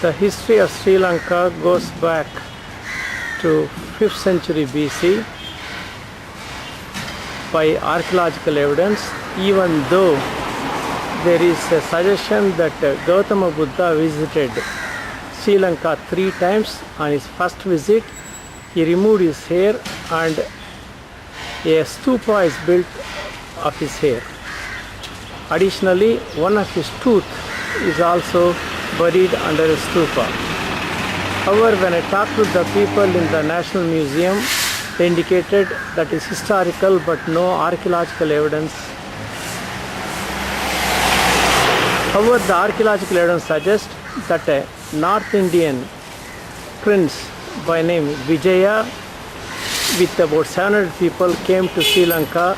The history of Sri Lanka goes back to 5th century BC by archaeological evidence, even though there is a suggestion that Gautama Buddha visited Sri Lanka 3 times. On his first visit, he removed his hair and a stupa is built of his hair. Additionally, one of his tooth is also buried under a stupa. However, when I talked with the people in the National Museum, they indicated that is historical but no archaeological evidence. However, the archaeological evidence suggests that a North Indian prince by name Vijaya with about 700 people came to Sri Lanka.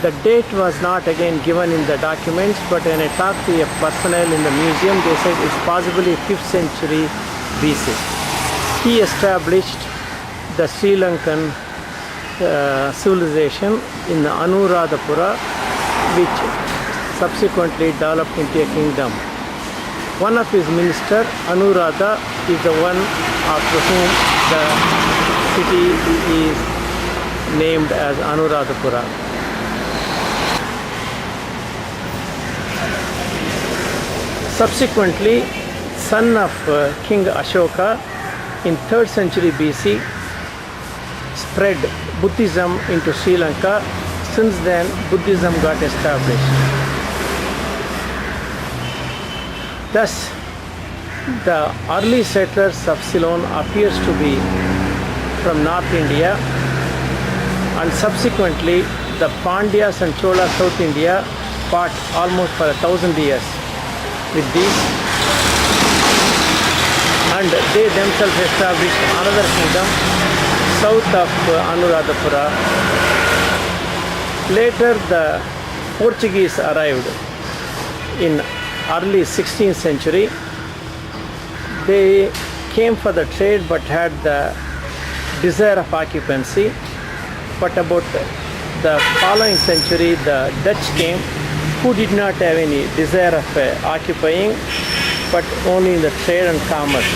The date was not again given in the documents, but when I talked to a personnel in the museum, they said it's possibly 5th century BC. He established the Sri Lankan civilization in Anuradhapura, which subsequently developed into a kingdom. One of his ministers, Anuradha, is the one after whom the city is named as Anuradhapura. Subsequently, son of King Ashoka in 3rd century BC spread Buddhism into Sri Lanka. Since then, Buddhism got established. Thus, the early settlers of Ceylon appears to be from North India, and subsequently the Pandyas and Cholas South India fought almost for 1,000 years with these, and they themselves established another kingdom south of Anuradhapura. Later the Portuguese arrived in early 16th century. They came for the trade but had the desire of occupancy. But about the following century, the Dutch came, who did not have any desire of occupying, but only in the trade and commerce.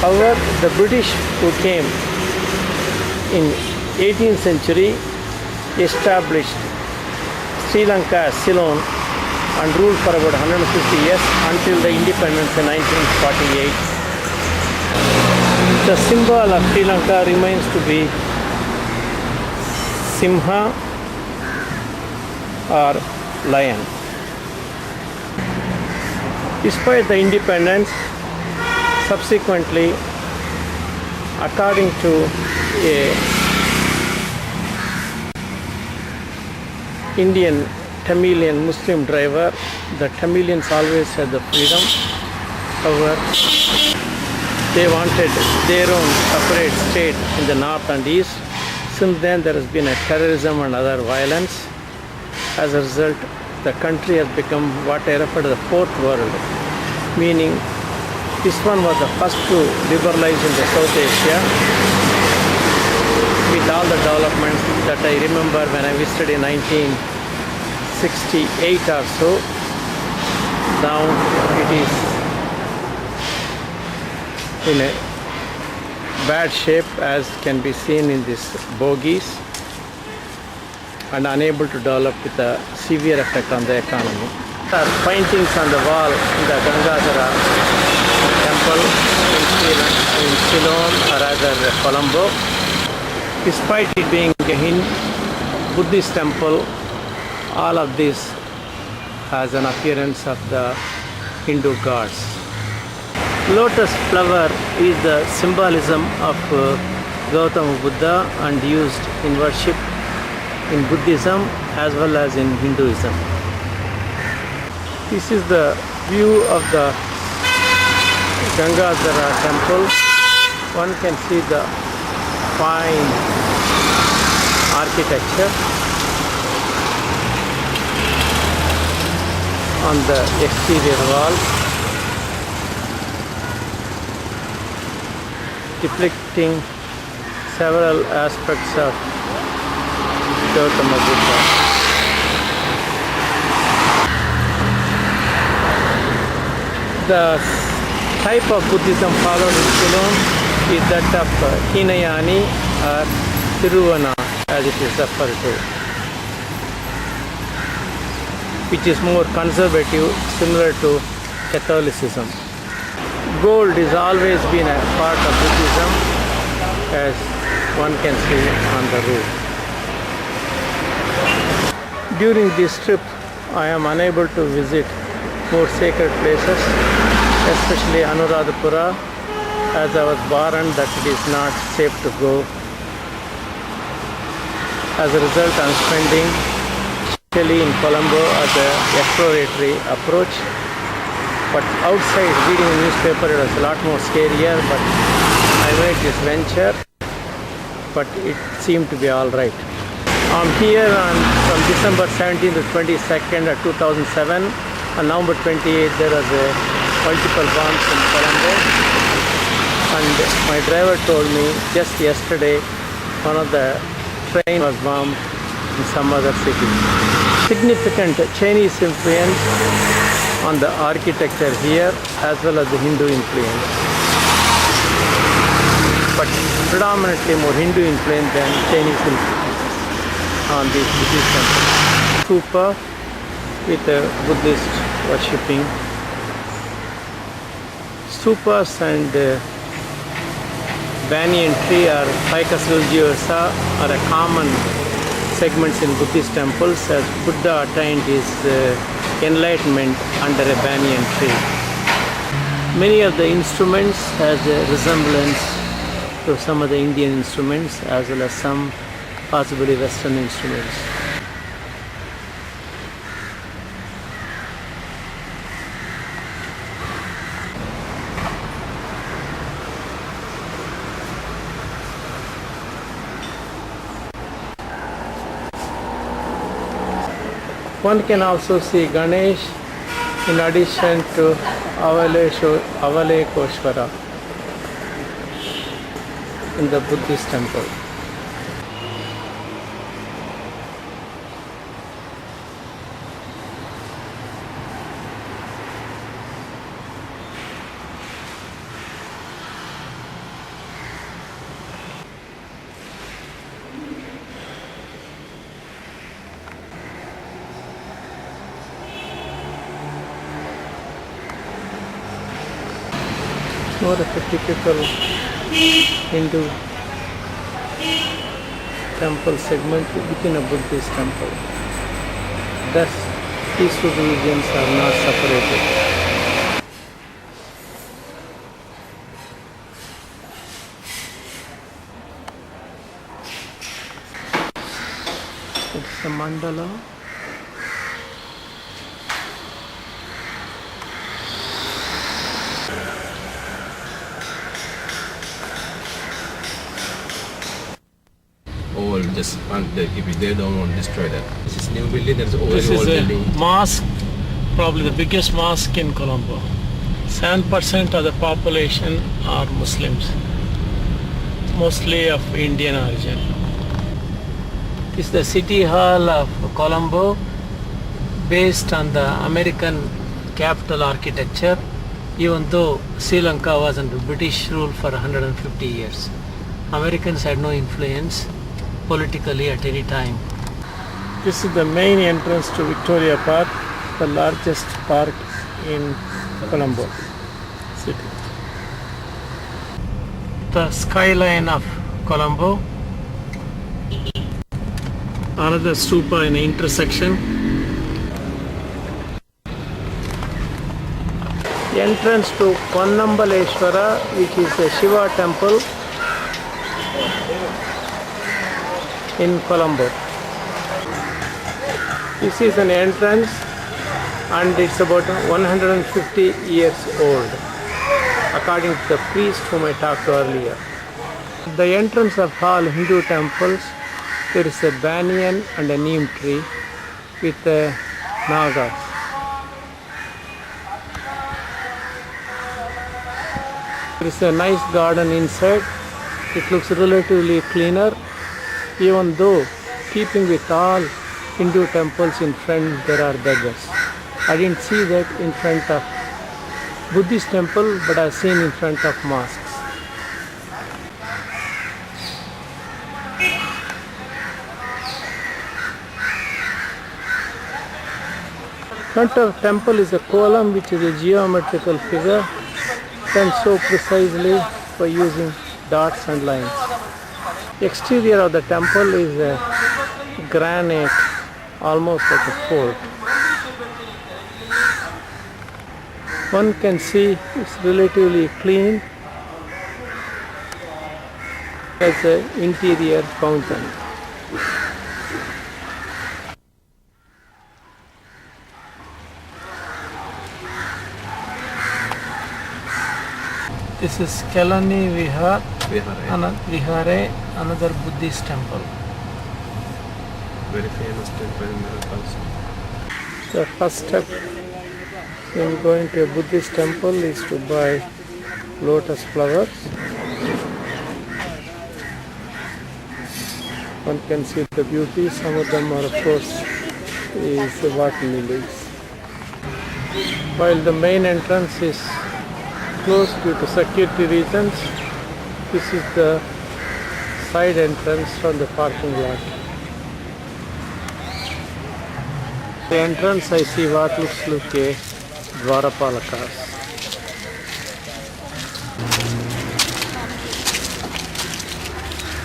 However, the British who came in 18th century established Sri Lanka as Ceylon and ruled for about 150 years until the independence in 1948. The symbol of Sri Lanka remains to be Simha or lion. Despite the independence, subsequently, according to a Indian Tamilian Muslim driver, the Tamilians always had the freedom. However, they wanted their own separate state in the north and east. Since then, there has been a terrorism and other violence. As a result, the country has become what I refer to the fourth world, meaning this one was the first to liberalize in the South Asia with all the developments that I remember when I visited in 1968 or so. Now it is in a bad shape, as can be seen in these bogies, and unable to develop with a severe effect on the economy. There are paintings on the wall in the Gangadhara temple in Ceylon, or rather Colombo. Despite it being a Buddhist temple, all of this has an appearance of the Hindu gods. Lotus flower is the symbolism of Gautama Buddha and used in worship in Buddhism as well as in Hinduism. This is the view of the Gangadhara temple. One can see the fine architecture on the exterior wall, depicting several aspects of Gautama Buddha. The type of Buddhism followed in Ceylon is that of Hinayani or Tiruvana, as it is referred to, which is more conservative, similar to Catholicism. Gold has always been a part of Buddhism, as one can see on the roof. During this trip, I am unable to visit more sacred places, especially Anuradhapura, as I was warned that it is not safe to go. As a result, I am spending especially in Colombo at the exploratory approach. But outside, reading a newspaper, it was a lot more scarier, but I made this venture, but it seemed to be all right. I'm here from December 17th to 22nd of 2007. On November 28th, there was a multiple bombs in Colombo. And my driver told me just yesterday, one of the train was bombed in some other city. Significant Chinese influence on the architecture here, as well as the Hindu influence. But predominantly more Hindu influence than Chinese influence on this Buddhist temple. Stupa with a Buddhist worshipping. Stupas and banyan tree or Ficus religiosa are a common segments in Buddhist temples, as Buddha attained his enlightenment under a banyan tree. Many of the instruments has a resemblance to some of the Indian instruments, as well as some possibly Western instruments. One can also see Ganesh in addition to Avalekoshvara in the Buddhist temple. More of a typical Hindu temple segment within a Buddhist temple. Thus, these two regions are not separated. It's a mandala. Old, just if they don't want to destroy that. This is new building, there's old This is a building. mosque, probably the biggest mosque in Colombo. 7% of the population are Muslims, mostly of Indian origin. This is the city hall of Colombo, based on the American capital architecture, even though Sri Lanka was under British rule for 150 years. Americans had no influence politically at any time. This is the main entrance to Victoria Park, the largest park in Colombo city. The skyline of Colombo, another stupa in the intersection. The entrance to Ponnambaleshwara, which is a Shiva temple in Colombo. This is an entrance and it's about 150 years old, according to the priest whom I talked to earlier. At the entrance of all Hindu temples, there is a banyan and a neem tree with a nagas. There is a nice garden inside. It looks relatively cleaner, even though keeping with all Hindu temples in front there are beggars. I didn't see that in front of Buddhist temple, but I've seen in front of mosques. Front of temple is a column which is a geometrical figure done so precisely by using dots and lines. Exterior of the temple is a granite, almost like a fort. One can see it's relatively clean as an interior fountain. This is Kelani Vihare, another Buddhist temple. Very famous temple in Nepal. The first step in going to a Buddhist temple is to buy lotus flowers. One can see the beauty. Some of them are, of course, is water lilies. While the main entrance is closed due to security reasons, this is the side entrance from the parking lot. The entrance I see what looks like a Dwarapalakas.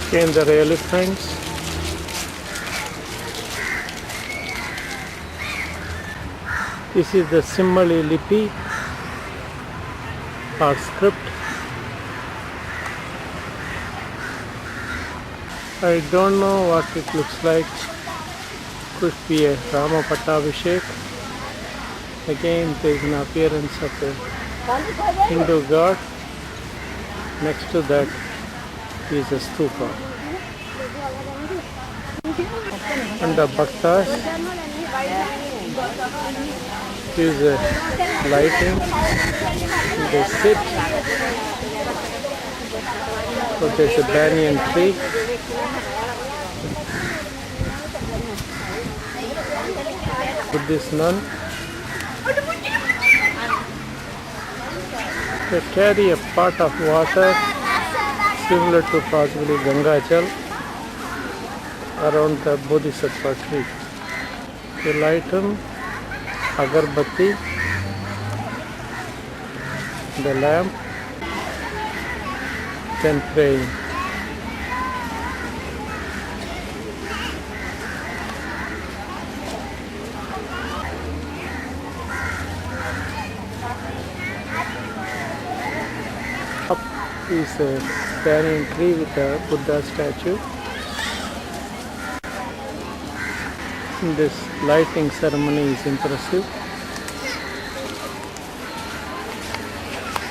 Again the elephants. This is the Simhali Lipi or script. I don't know what it looks like. Could be a Rama Pattabhishek. Again there is an appearance of a Hindu god. Next to that is a stupa. And the bhaktas is a lighting. They sit. So there's a banyan tree. Buddhist nun. They carry a pot of water similar to possibly Ganga Jal around the Bodhisattva tree. They light them agarbatti, the lamp, then praying. Up is a banyan tree with a Buddha statue. This lighting ceremony is impressive,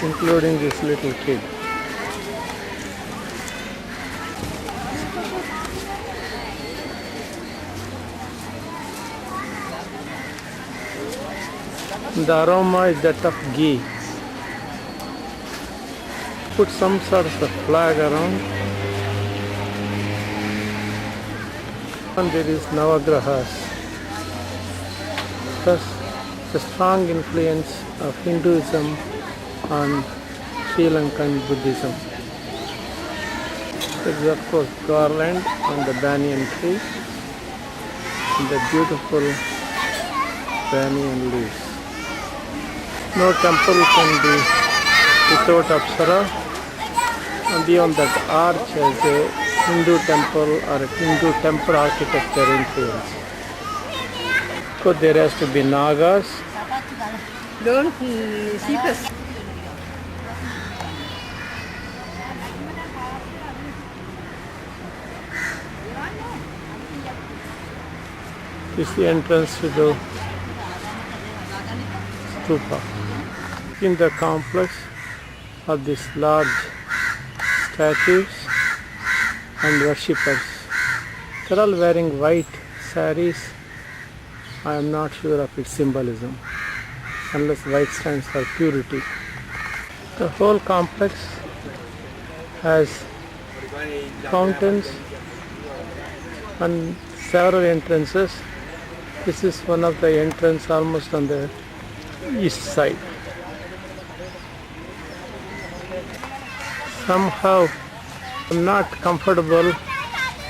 including this little kid. The aroma is that of ghee. Put some sort of a flag around. And there is Navagrahas. Thus, the strong influence of Hinduism on Sri Lankan Buddhism. There is of course garland on the banyan tree and the beautiful banyan leaves. No temple can be without Apsara. And beyond that arch has a Hindu temple or a Hindu temple architecture influence. So there has to be Nagas. Don't see us. This is the entrance to the stupa. In the complex are these large statues and worshippers. They're all wearing white saris. I am not sure of its symbolism, unless white stands for purity. The whole complex has fountains and several entrances. This is one of the entrance almost on the east side. Somehow I'm not comfortable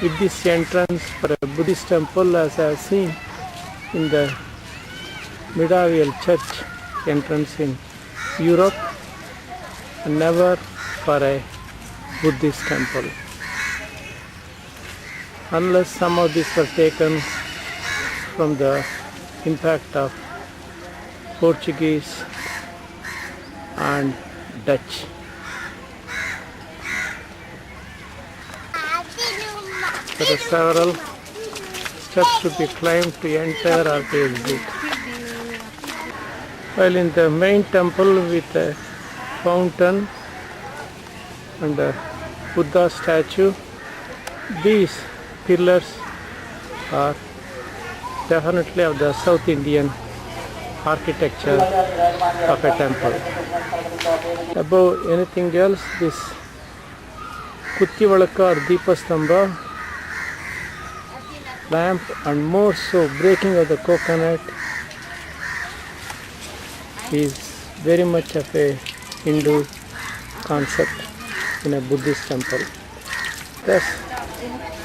with this entrance for a Buddhist temple as I have seen in the medieval church entrance in Europe, and never for a Buddhist temple. Unless some of these were taken from the impact of Portuguese and Dutch. There are several steps to be climbed to enter or to exit. While in the main temple with a fountain and a Buddha statue, these pillars are definitely of the South Indian architecture of a temple. Above anything else, this Kuttivalaka or Deepastamba lamp, and more so breaking of the coconut, is very much of a Hindu concept in a Buddhist temple. Thus,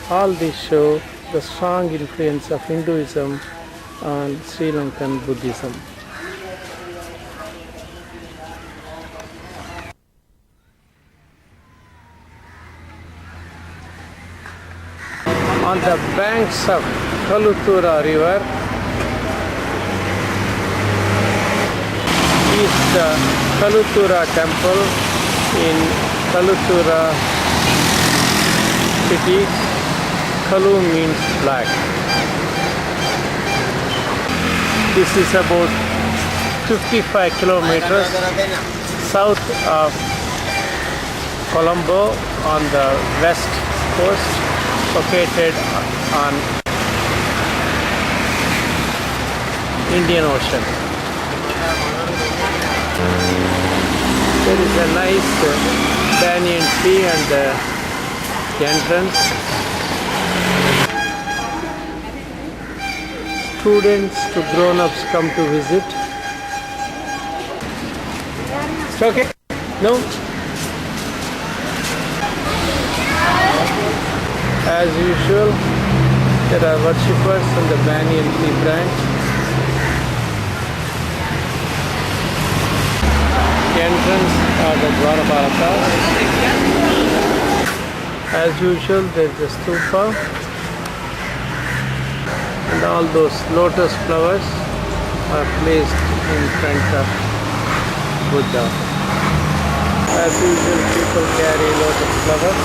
all these show the strong influence of Hinduism on Sri Lankan Buddhism. On the banks of Kalutura river is the Kalutura temple in Kalutura city. Kalu means black. This is about 55 kilometers south of Colombo on the west coast, located on Indian Ocean. There is a nice banyan tree and the entrance. Students to grown-ups come to visit. It's okay? No? As usual, there are worshippers on the banyan tree branch. The entrance are the Dwarapalakas. As usual, there is a stupa, and all those lotus flowers are placed in front of Buddha. As usual, people carry lotus flowers.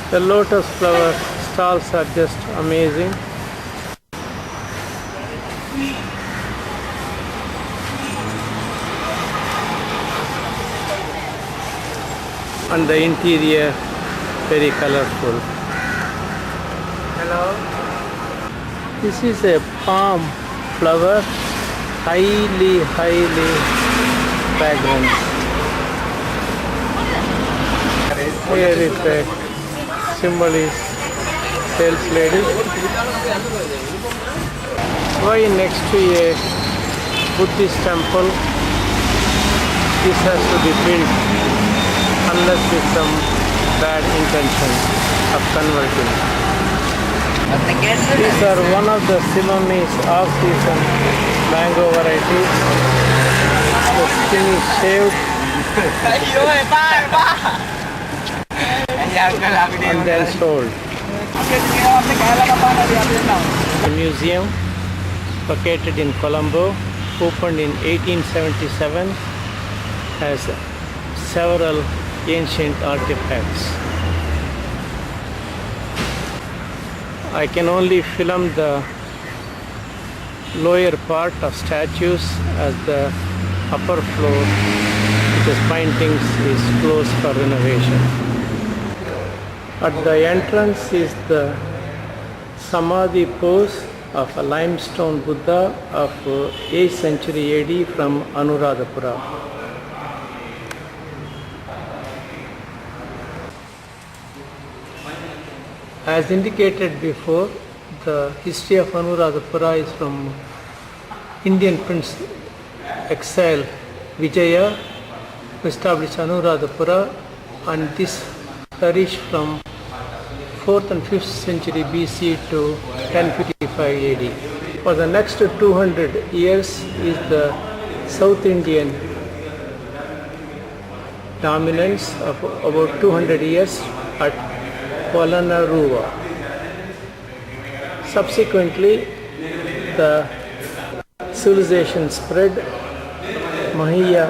The lotus flower stalls are just amazing. And the interior very colorful. Hello. This is a palm flower, highly fragrant. Here is a symbol is sales lady. Why next to a Buddhist temple this has to be built unless with some bad intention of converting? These are one of the Ceylonese off-season mango varieties. The skin is shaved and then sold. The museum, located in Colombo, opened in 1877, has several ancient artifacts. I can only film the lower part of statues, as the upper floor, which is paintings, is closed for renovation. At the entrance is the Samadhi pose of a limestone Buddha of 8th century AD from Anuradhapura. As indicated before, the history of Anuradhapura is from Indian prince exile Vijaya established Anuradhapura, and this flourished from 4th and 5th century BC to 1055 AD. For the next 200 years is the South Indian dominance of about 200 years at Polonnaruwa. Subsequently, the civilization spread Mahiya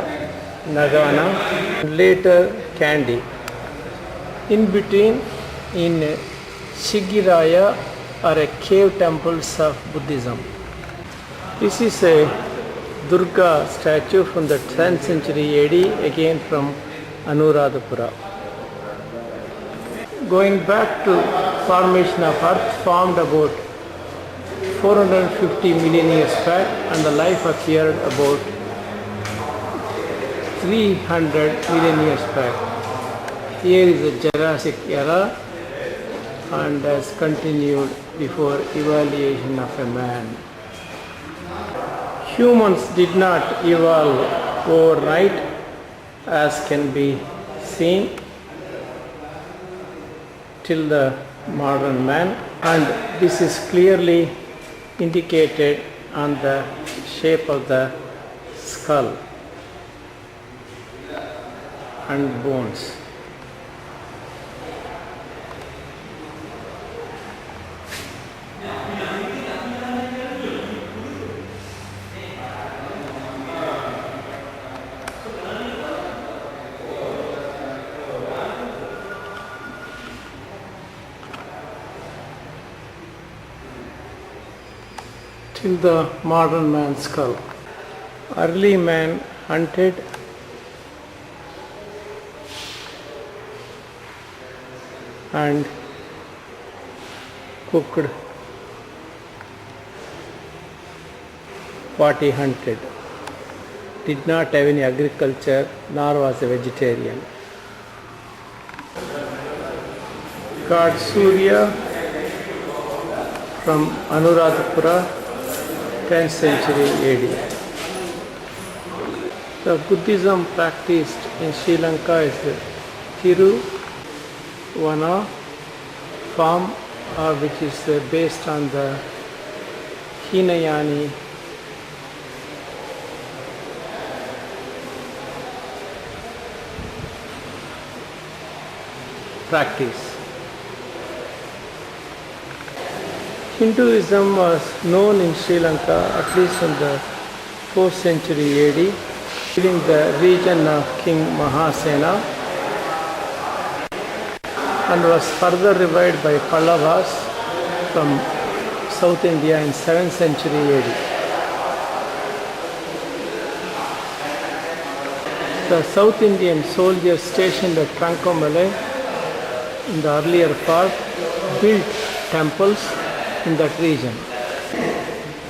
Nagana and later Kandy. In between, in Shigiraya are a cave temples of Buddhism. This is a Durga statue from the 10th century AD, again from Anuradhapura. Going back to formation of Earth, formed about 450 million years back, and the life appeared about 300 million years back. Here is the Jurassic era and has continued before evaluation of a man. Humans did not evolve overnight, as can be seen, till the modern man, and this is clearly indicated on the shape of the skull and bones. Till the modern man's skull. Early man hunted and cooked what he hunted. Did not have any agriculture, nor was a vegetarian. God Surya from Anuradhapura, 10th century AD. The Buddhism practiced in Sri Lanka is the Thiruvana form, which is based on the Hinayani practice. Hinduism was known in Sri Lanka at least in the 4th century AD, during the region of King Mahasena, and was further revived by Pallavas from South India in 7th century AD. The South Indian soldiers stationed at Trincomalee in the earlier part built temples in that region.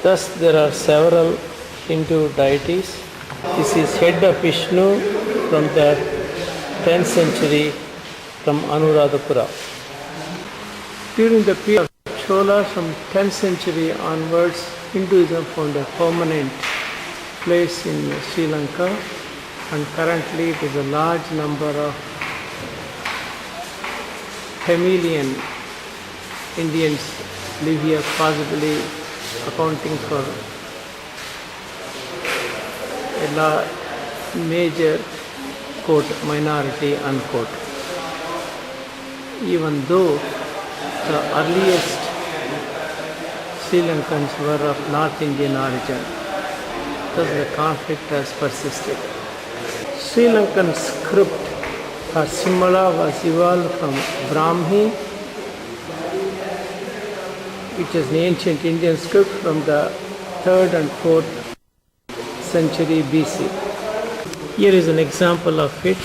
Thus there are several Hindu deities. This is head of Vishnu from the 10th century from Anuradhapura. During the period of Cholas from 10th century onwards, Hinduism found a permanent place in Sri Lanka, and currently it is a large number of Tamilian Indians live here, possibly accounting for a major quote minority unquote. Even though the earliest Sri Lankans were of North Indian origin, thus the conflict has persisted. Sri Lankan script or Simhala was evolved from Brahmi, which is an ancient Indian script from the 3rd and 4th century BC. Here is an example of it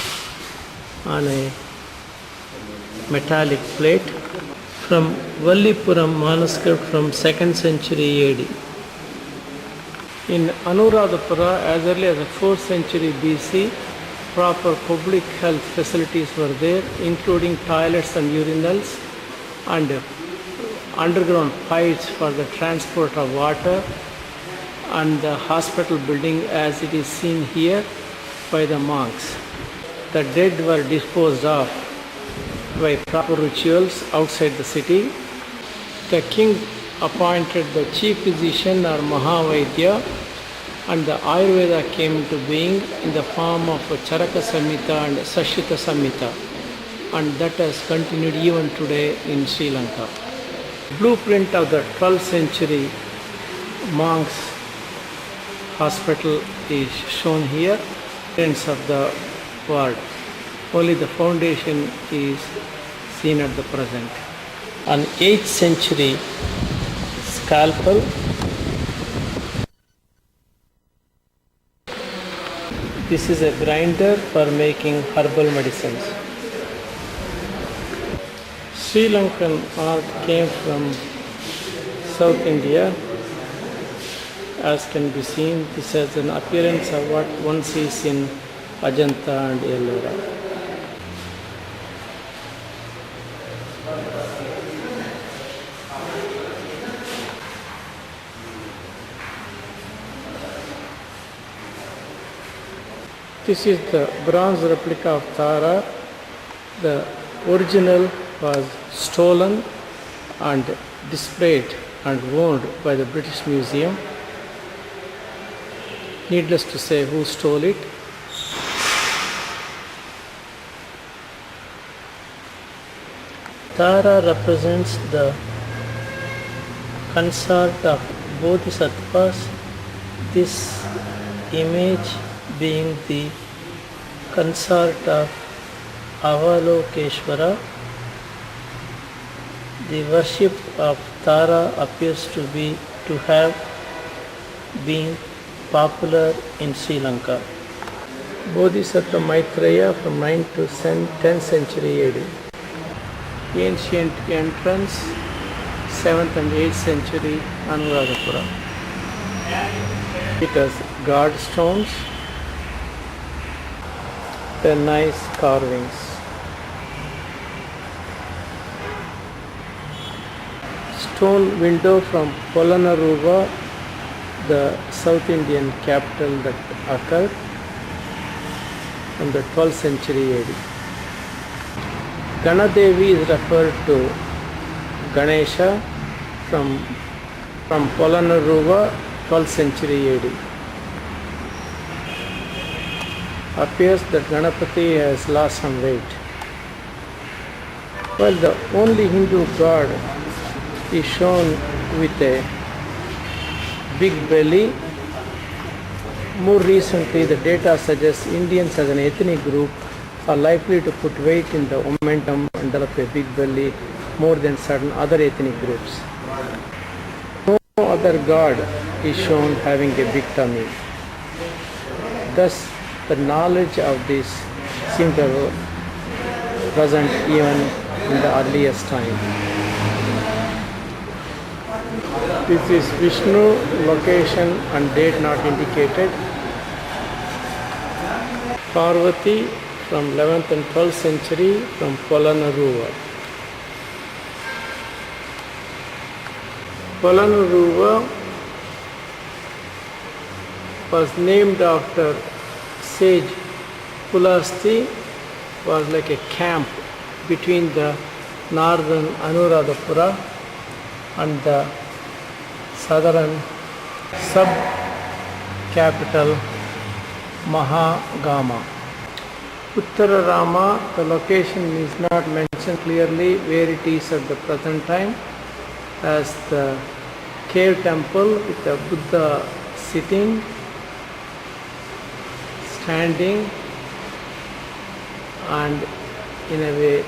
on a metallic plate from Vallipuram manuscript from 2nd century AD. In Anuradhapura, as early as the 4th century BC, proper public health facilities were there, including toilets and urinals, and underground pipes for the transport of water, and the hospital building as it is seen here, by the monks. The dead were disposed of by proper rituals outside the city. The king appointed the chief physician or Mahavaidya, and the Ayurveda came into being in the form of Charaka Samhita and Sashita Samhita, and that has continued even today in Sri Lanka. Blueprint of the 12th century monks hospital is shown here. Ends of the world. Only the foundation is seen at the present. An 8th century scalpel. This is a grinder for making herbal medicines. Sri Lankan art came from South India. As can be seen, this has an appearance of what one sees in Ajanta and Ellora. This is the bronze replica of Tara. The original was stolen and displayed and owned by the British Museum. Needless to say who stole it. Tara represents the consort of Bodhisattvas, this image being the consort of Avalokeshvara. The worship of Tara appears to have been popular in Sri Lanka. Bodhisattva Maitreya from 9th to 10th century AD. Ancient entrance 7th and 8th century Anuradhapura. It has guard stones, the nice carvings. Stone window from Polonnaruwa, the South Indian capital that occurred from the 12th century AD. Ganadevi is referred to Ganesha from Polonnaruwa, 12th century AD. Appears that Ganapati has lost some weight. While the only Hindu god is shown with a big belly, more recently the data suggests Indians as an ethnic group are likely to put weight in the momentum and develop a big belly more than certain other ethnic groups. No other god is shown having a big tummy. Thus, the knowledge of this seemed to be present even in the earliest time. This is Vishnu, location and date not indicated. Parvati from 11th and 12th century from Polonnaruwa. Polonnaruwa was named after sage Pulasti, was like a camp between the northern Anuradhapura and the southern sub-capital Mahagama. Uttararama, the location is not mentioned clearly where it is at the present time, as the cave temple with the Buddha sitting, standing and in a way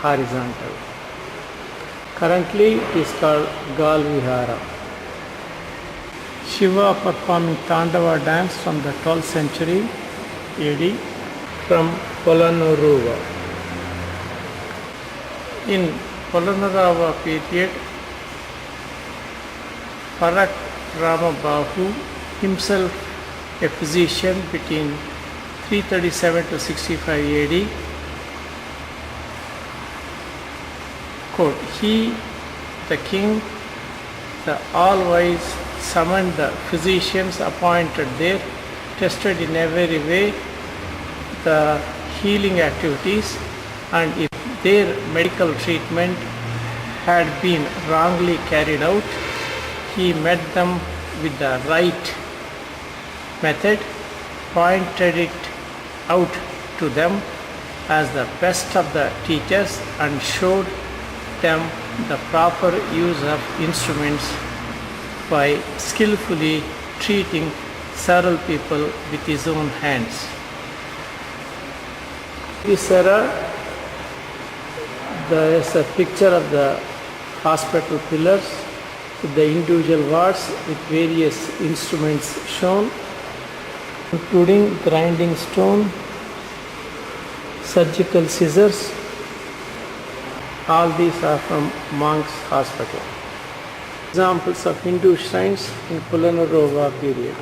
horizontal. Currently it is called Gal Vihara. Shiva performing Tandava dance from the 12th century AD from Polonnaruwa. In Polonnaruwa period, Parak Ramabahu, himself a physician between 337 to 65 AD, quote, he, the king, the all-wise, summoned the physicians appointed there tested in every way the healing activities, and if their medical treatment had been wrongly carried out, he met them with the right method, pointed it out to them as the best of the teachers, and showed them the proper use of instruments by skillfully treating several people with his own hands. This era, there is a picture of the hospital pillars with the individual wards with various instruments shown, including grinding stone, surgical scissors. All these are from Monk's Hospital. Examples of Hindu shrines in Polonnaruwa period.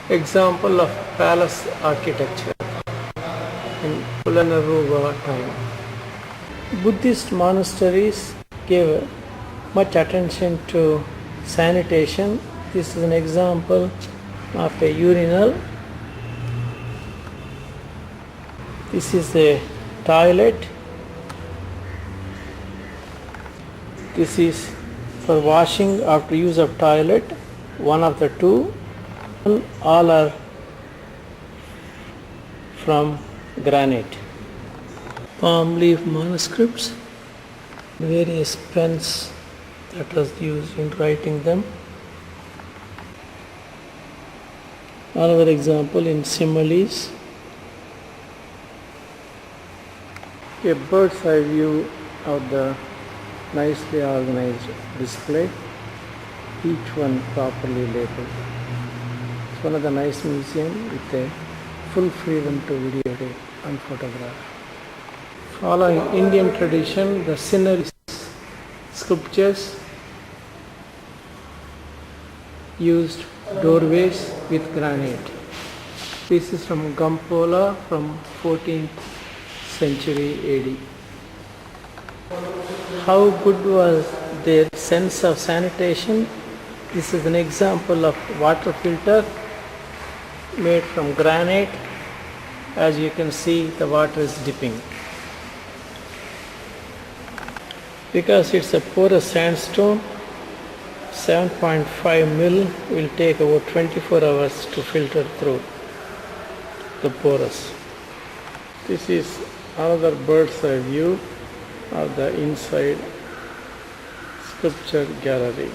Example of palace architecture in Polonnaruwa time. Buddhist monasteries gave much attention to sanitation. This is an example of a urinal. This is a toilet. This is for washing after use of toilet, one of the two. All are from granite. Palm leaf manuscripts, various pens that was used in writing them. Another example in similes. A bird's eye view of the nicely organized display, each one properly labeled. It's one of the nice museum with a full freedom to videotape and photograph. Following Indian tradition, the scenery sculptures used doorways with granite. This is from Gampola from 14th century AD. How good was their sense of sanitation? This is an example of water filter made from granite. As you can see, the water is dipping. Because it's a porous sandstone, 7.5 mil will take about 24 hours to filter through the porous. This is another bird's eye view of the inside sculpture gallery.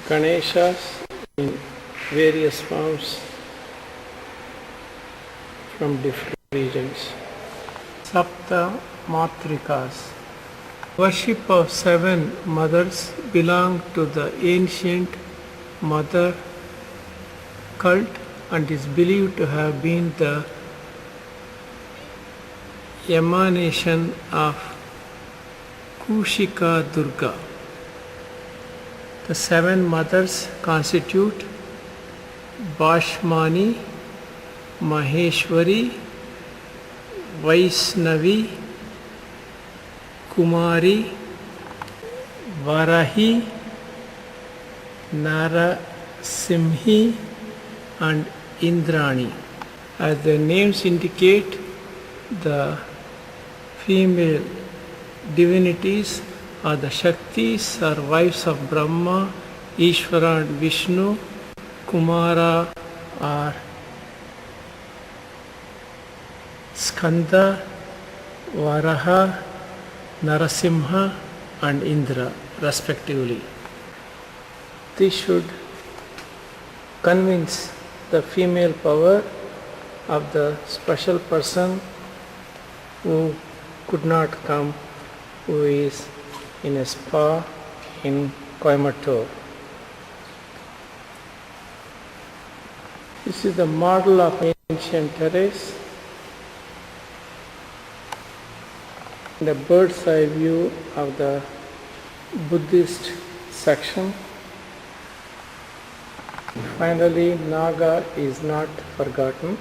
Ganeshas in various forms from different regions. Sapta Matrikas. Worship of 7 mothers belong to the ancient mother cult and is believed to have been the emanation of Kushika Durga. The 7 mothers constitute Bashmani, Maheshwari, Vaishnavi, Kumari, Varahi, Narasimhi and Indrani. As the names indicate, the female divinities are the Shaktis, are wives of Brahma, Ishvara and Vishnu. Kumara are Skanda, Varaha, Narasimha and Indra respectively. This should convince the female power of the special person who could not come, who is in a spa in Coimbatore. This is the model of ancient terrace. The bird's eye view of the Buddhist section. Finally, Naga is not forgotten.